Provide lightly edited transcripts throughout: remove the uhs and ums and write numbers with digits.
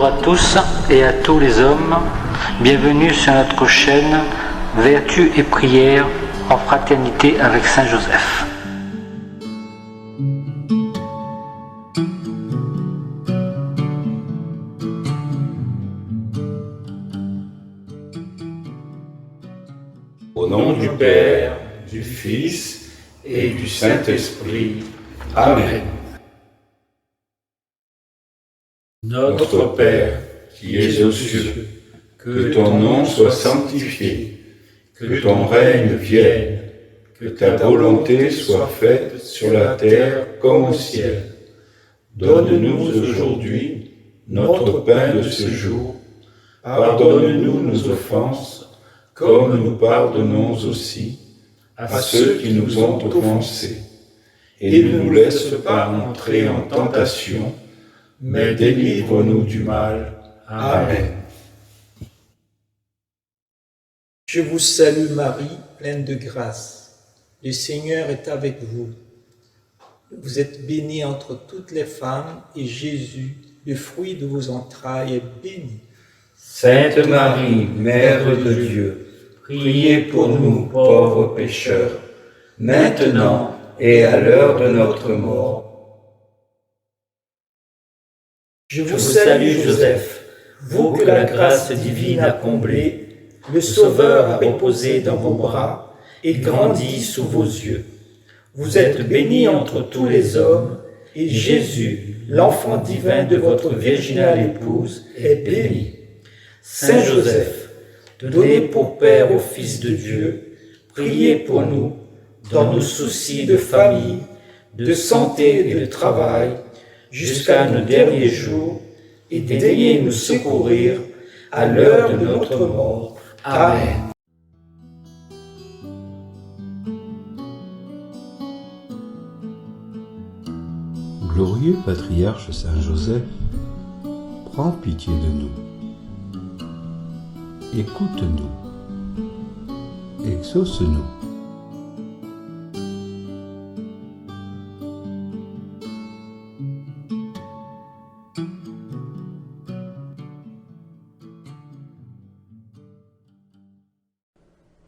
à tous et à tous les hommes, bienvenue sur notre chaîne Vertu et prière en fraternité avec Saint Joseph. Au nom du Père, du Fils et du Saint-Esprit. Amen. Notre Père, qui es aux cieux, que ton nom soit sanctifié, que ton règne vienne, que ta volonté soit faite sur la terre comme au ciel. Donne-nous aujourd'hui notre pain de ce jour. Pardonne-nous nos offenses, comme nous pardonnons aussi à ceux qui nous ont offensés. Et ne nous laisse pas entrer en tentation, mais délivre-nous du mal. Amen. Je vous salue Marie, pleine de grâce. Le Seigneur est avec vous. Vous êtes bénie entre toutes les femmes, et Jésus, le fruit de vos entrailles, est béni. Sainte Marie, Mère de Dieu, priez pour nous pauvres pécheurs, maintenant et à l'heure de notre mort. Je vous salue Joseph, vous que la grâce divine a comblé, le Sauveur a reposé dans vos bras et grandi sous vos yeux. Vous êtes bénie entre tous les hommes, et Jésus, l'enfant divin de votre virginale épouse, est béni. Saint Joseph, donné pour Père au Fils de Dieu, priez pour nous, dans nos soucis de famille, de santé et de travail, jusqu'à nos derniers jours, et daignez nous secourir à l'heure de notre mort. Amen. Glorieux patriarche Saint Joseph, prends pitié de nous. Écoute-nous. Exauce-nous.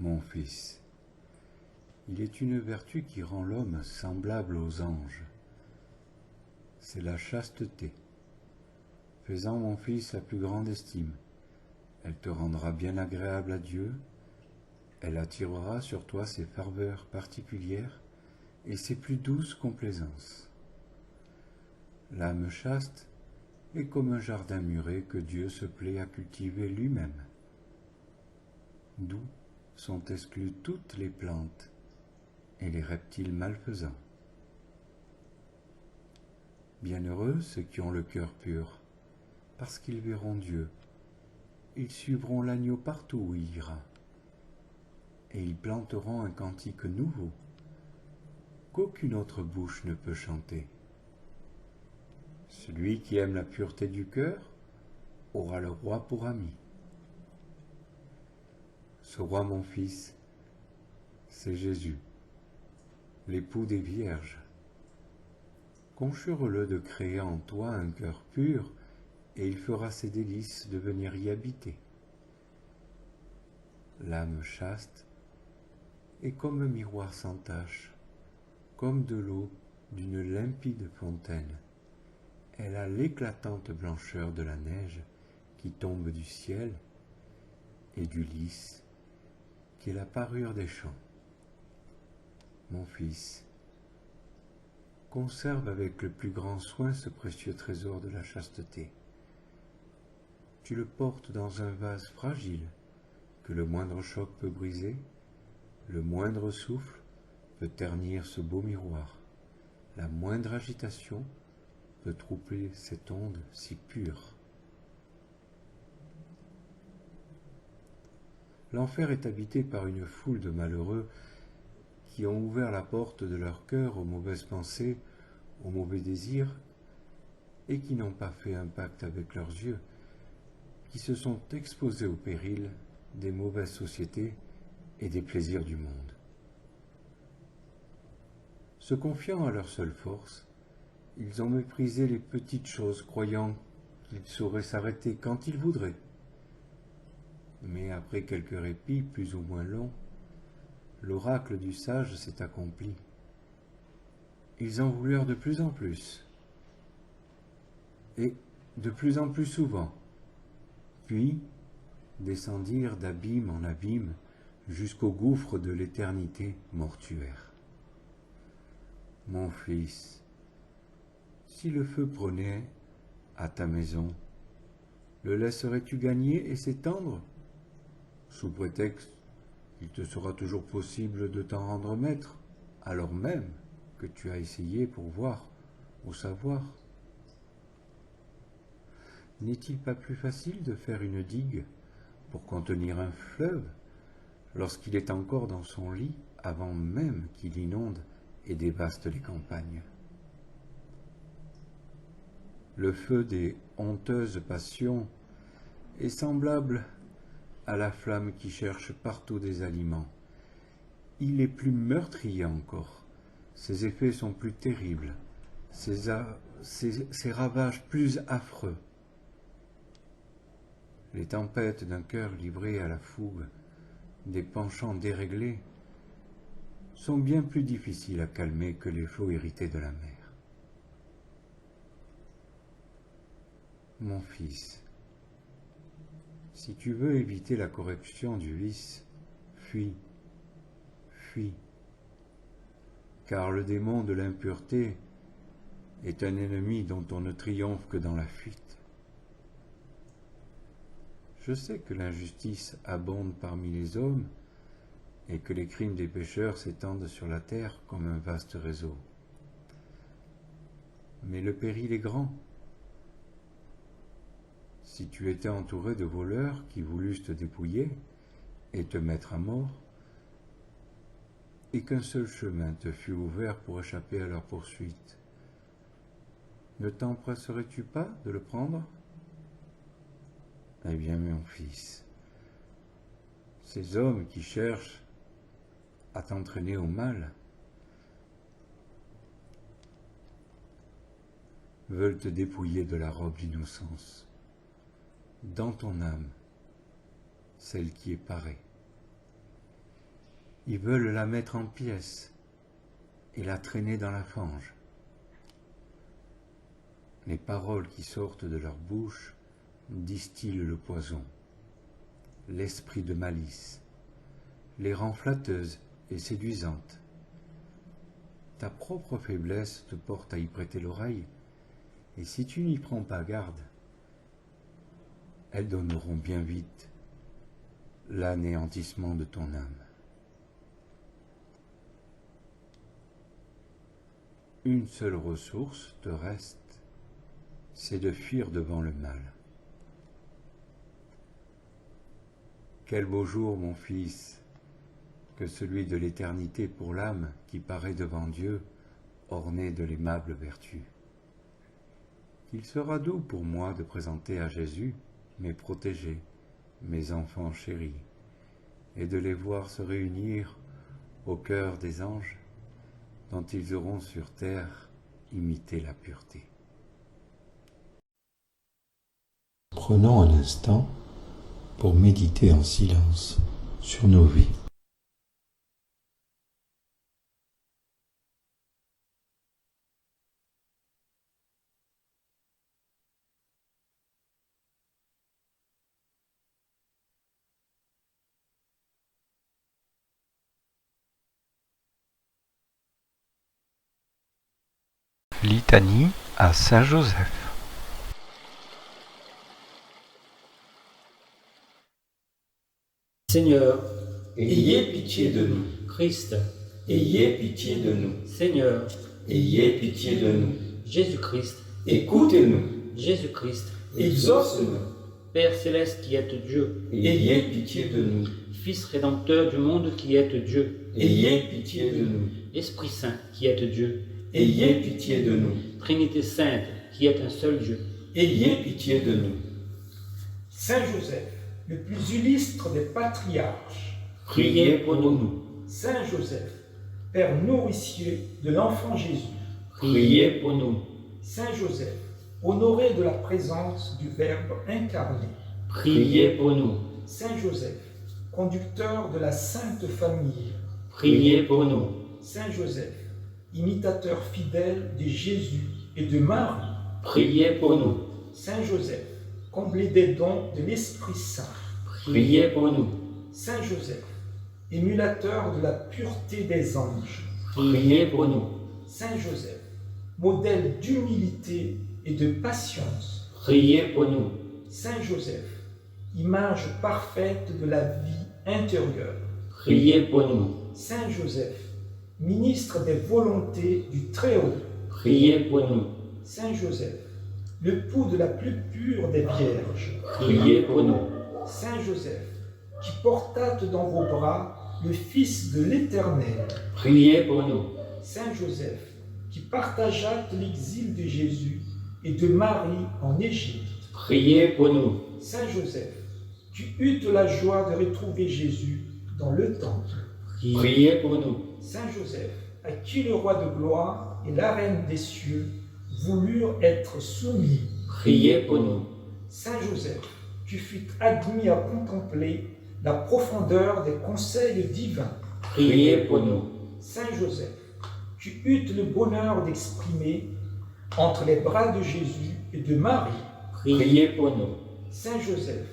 Mon fils, il est une vertu qui rend l'homme semblable aux anges. C'est la chasteté. Fais-en, mon fils, la plus grande estime. Elle te rendra bien agréable à Dieu. Elle attirera sur toi ses ferveurs particulières et ses plus douces complaisances. L'âme chaste est comme un jardin muré que Dieu se plaît à cultiver lui-même. D'où sont exclues toutes les plantes et les reptiles malfaisants. Bienheureux ceux qui ont le cœur pur, parce qu'ils verront Dieu. Ils suivront l'agneau partout où il ira, et ils planteront un cantique nouveau, qu'aucune autre bouche ne peut chanter. Celui qui aime la pureté du cœur aura le roi pour ami. Ce roi, mon fils, c'est Jésus, l'époux des vierges. Conjure-le de créer en toi un cœur pur, et il fera ses délices de venir y habiter. L'âme chaste est comme un miroir sans tache, comme de l'eau d'une limpide fontaine. Elle a l'éclatante blancheur de la neige qui tombe du ciel, et du lys, qui est la parure des champs. Mon fils, conserve avec le plus grand soin ce précieux trésor de la chasteté. Tu le portes dans un vase fragile que le moindre choc peut briser, le moindre souffle peut ternir ce beau miroir, la moindre agitation peut troubler cette onde si pure. L'enfer est habité par une foule de malheureux qui ont ouvert la porte de leur cœur aux mauvaises pensées, aux mauvais désirs, et qui n'ont pas fait un pacte avec leurs yeux, qui se sont exposés au péril des mauvaises sociétés et des plaisirs du monde. Se confiant à leur seule force, ils ont méprisé les petites choses, croyant qu'il saurait s'arrêter quand il voudrait. Mais après quelques répits plus ou moins longs, l'oracle du sage s'est accompli. Ils en voulurent de plus en plus, et de plus en plus souvent, puis descendirent d'abîme en abîme jusqu'au gouffre de l'éternité mortuaire. Mon fils, si le feu prenait à ta maison, le laisserais-tu gagner et s'étendre, sous prétexte qu'il te sera toujours possible de t'en rendre maître, alors même que tu as essayé pour voir ou savoir? N'est-il pas plus facile de faire une digue pour contenir un fleuve lorsqu'il est encore dans son lit avant même qu'il inonde et dévaste les campagnes? Le feu des honteuses passions est semblable à la flamme qui cherche partout des aliments. Il est plus meurtrier encore, ses effets sont plus terribles, ses ravages plus affreux. Les tempêtes d'un cœur livré à la fougue, des penchants déréglés, sont bien plus difficiles à calmer que les flots irrités de la mer. Mon fils, si tu veux éviter la corruption du vice, fuis, fuis, car le démon de l'impureté est un ennemi dont on ne triomphe que dans la fuite. Je sais que l'injustice abonde parmi les hommes et que les crimes des pécheurs s'étendent sur la terre comme un vaste réseau. Mais le péril est grand. Si tu étais entouré de voleurs qui voulussent te dépouiller et te mettre à mort, et qu'un seul chemin te fût ouvert pour échapper à leur poursuite, ne t'empresserais-tu pas de le prendre? Eh bien, mon fils, ces hommes qui cherchent à t'entraîner au mal veulent te dépouiller de la robe d'innocence, dans ton âme, celle qui est parée. Ils veulent la mettre en pièces et la traîner dans la fange. Les paroles qui sortent de leur bouche distillent le poison, l'esprit de malice, les rend flatteuses et séduisantes. Ta propre faiblesse te porte à y prêter l'oreille, et si tu n'y prends pas garde, elles donneront bien vite l'anéantissement de ton âme. Une seule ressource te reste, c'est de fuir devant le mal. Quel beau jour, mon fils, que celui de l'éternité pour l'âme qui paraît devant Dieu, ornée de l'aimables vertus. Qu'il sera doux pour moi de présenter à Jésus mes protégés, mes enfants chéris, et de les voir se réunir au cœur des anges, dont ils auront sur terre imité la pureté. Prenons un instant pour méditer en silence sur nos vies. Litanie à Saint Joseph. Seigneur, Ayez pitié de nous. Christ, Ayez pitié de nous. Seigneur, Ayez pitié de nous. Jésus-Christ, Écoutez-nous. Jésus-Christ, Exauce-nous. Père céleste qui êtes Dieu, Ayez pitié de nous. Fils rédempteur du monde qui êtes Dieu, Ayez pitié de nous. Esprit Saint qui êtes Dieu, Ayez pitié de nous. Trinité Sainte qui êtes un seul Dieu, Ayez pitié de nous. Saint Joseph, le plus illustre des patriarches, Priez pour nous. Saint Joseph, Père nourricier de l'enfant Jésus, Priez pour nous. Saint Joseph, honoré de la présence du Verbe incarné. Priez pour nous. Saint Joseph, conducteur de la Sainte Famille. Priez pour nous. Saint Joseph, imitateur fidèle de Jésus et de Marie. Priez pour nous. Saint Joseph, comblé des dons de l'Esprit Saint. Priez pour nous. Saint Joseph, émulateur de la pureté des anges. Priez pour nous. Saint Joseph, modèle d'humilité et de patience. Priez pour nous. Saint Joseph, image parfaite de la vie intérieure. Priez pour nous. Saint Joseph, ministre des volontés du Très-Haut. Priez pour nous. Saint Joseph, l'époux de la plus pure des vierges. Priez pour nous. Saint Joseph, qui portâtes dans vos bras le Fils de l'Éternel. Priez pour nous. Saint Joseph, qui partageâtes l'exil de Jésus et de Marie en Égypte. Priez pour nous. Saint Joseph, tu eûtes la joie de retrouver Jésus dans le temple. Priez pour nous. Saint Joseph, à qui le roi de gloire et la reine des cieux voulurent être soumis. Priez pour nous. Saint Joseph, tu fus admis à contempler la profondeur des conseils divins. Priez pour nous. Saint Joseph, tu eûtes le bonheur d'exprimer entre les bras de Jésus et de Marie. Priez pour nous. Saint Joseph,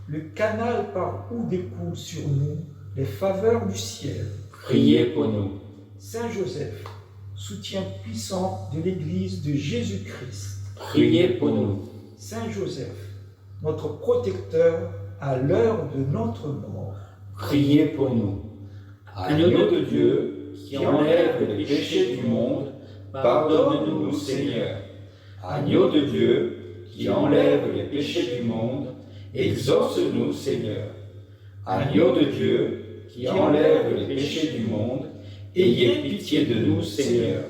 le canal par où découlent sur nous les faveurs du ciel. Priez pour nous. Saint Joseph, soutien puissant de l'Église de Jésus-Christ. Priez pour nous. Saint Joseph, notre protecteur à l'heure de notre mort. Priez pour nous. Agneau de Dieu, qui enlève les péchés du monde, pardonne-nous, Seigneur. Agneau de Dieu, qui enlève les péchés du monde, exauce-nous, Seigneur. Agneau de Dieu, qui enlève les péchés du monde, ayez pitié de nous, Seigneur.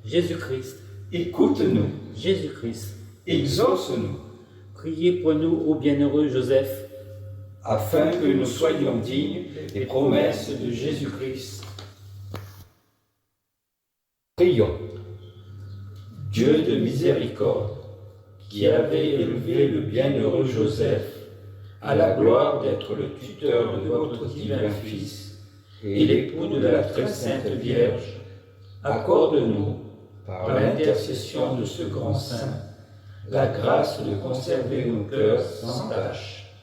Jésus-Christ. Écoute-nous, Jésus-Christ. exauce-nous, Priez pour nous, ô bienheureux Joseph, afin que nous soyons dignes des promesses de Jésus-Christ. Prions. Dieu de miséricorde, qui avait élevé le bienheureux Joseph à la gloire d'être le tuteur de votre divin Fils et l'époux de la très sainte Vierge, accorde-nous, par l'intercession de ce grand saint, la grâce de conserver nos cœurs sans tache,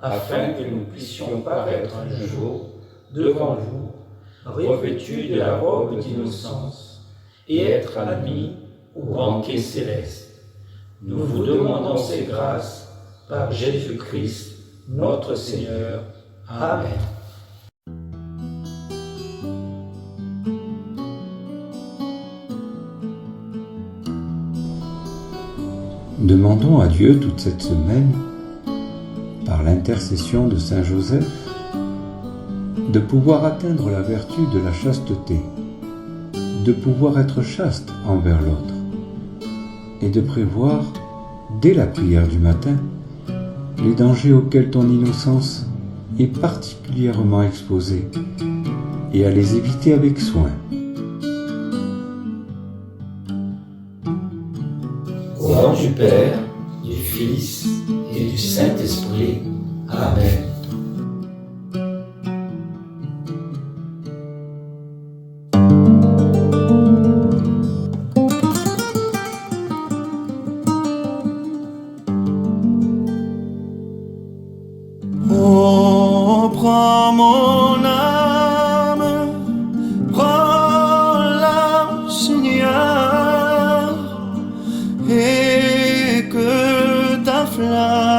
afin que nous puissions paraître un jour devant vous, revêtus de la robe d'innocence, et être admis au banquet céleste. Nous vous demandons ces grâces par Jésus-Christ, notre Seigneur. Amen. Demandons à Dieu toute cette semaine, par l'intercession de Saint Joseph, de pouvoir atteindre la vertu de la chasteté, de pouvoir être chaste envers l'autre, et de prévoir, dès la prière du matin, les dangers auxquels ton innocence est particulièrement exposée, et à les éviter avec soin. Au nom du Père, du Fils et du Saint-Esprit. Amen. Oh, prends mon âme, prends-la, Seigneur, et que ta flamme